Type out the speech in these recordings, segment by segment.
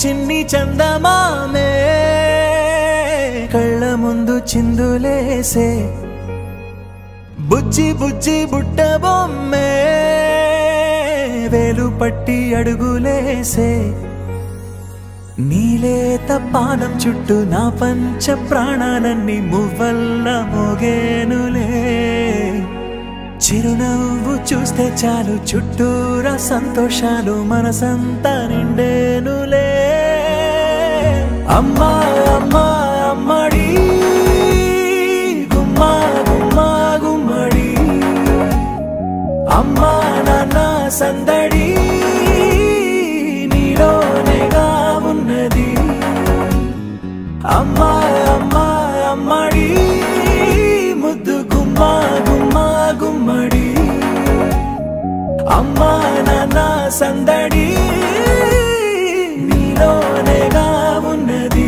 చిన్ని చందమామే కళ్ళ ముందు చిందులేసే బుజ్జి బుజ్జి బుట్ట బొమ్మే వేలు పట్టి అడుగులేసే నీలేత పానం చుట్టూ నా పంచ ప్రాణాలన్నీ మువ్వల్ల మోగేనులే చిరునవ్వు చూస్తే చాలు చుట్టూరా సంతోషాలు మనసంతా నిండేనులే అమ్మా అమ్మా అమ్మడి గుమ్మా గుమ్మా గుమ్మడి అమ్మా నాన్న సందడి నీలోనేగా ఉన్నది అమ్మా అమ్మా అమ్మడి ముద్దు గుమ్మా గుమ్మా గుమ్మడి అమ్మా నాన్న సందడి నీలోనేగా ఉన్నది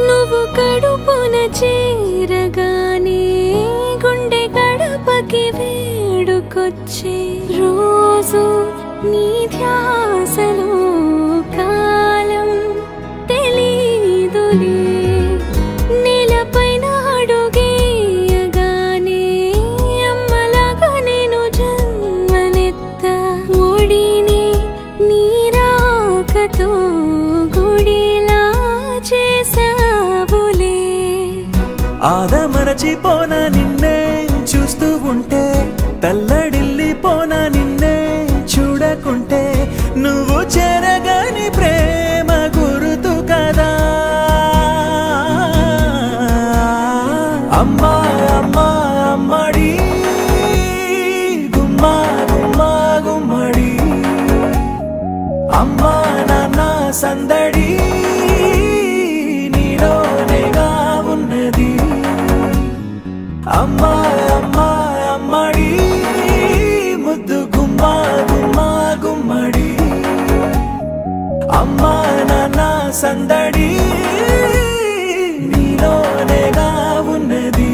నువ్వు కడుపున చేరగానే గుండె గడపకి వేడుకొచ్చే రోజు నీ ధ్యాసలో కాలం తెలీదులే నేలపైన అడుగేయగానే అమ్మలాగా నేను జన్మనెత్త ఒడిని నీరాకతో గుడిలా చేసావులే ఆదమరచిపోనా నిన్నే చూస్తూ ఉంటే తల్లడిల్లిపోనా నిన్నే చూడకుంటే నువ్వు చెరగని ప్రేమ గుర్తు కదా అమ్మా అమ్మా అమ్మడి గుమ్మా గుమ్మా గుమ్మడి అమ్మా నాన్న సందడి నీలోనేగా ఉన్నది అమ్మా అమ్మా అమ్మడి ముద్దు గుమ్మా గుమ్మా గుమ్మడి అమ్మా నాన్న సందడి నీలోనేగా ఉన్నది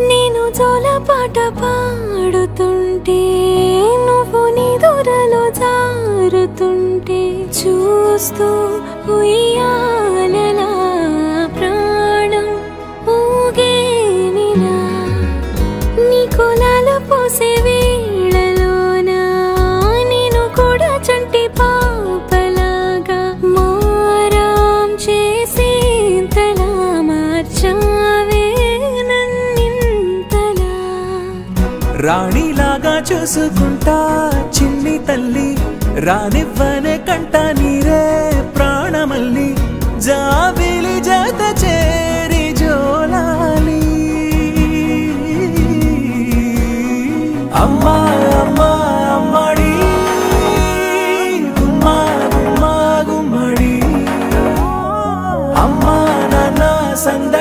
నేను జోలపాట పాడుతుంటే నువ్వు నిదురలో జారుతుంటే చూస్తూ ఉయ్యాలలా ప్రాణం ఊగేనిలా నీ కులాల పోసే వేళలోన నేను కూడా చంటి పాపలాగా మారాం చేసేంతలా మార్చావే రాణిలాగా చూసుకుంటా చిన్ని తల్లి రానివ్వనే కంట నీరే ప్రాణమల్లి జాబిలి జత చేరి జోలాలి అమ్మా అమ్మా అమ్మడి గుమ్మా గుమ్మా గుమ్మడి అమ్మా నాన్న సంద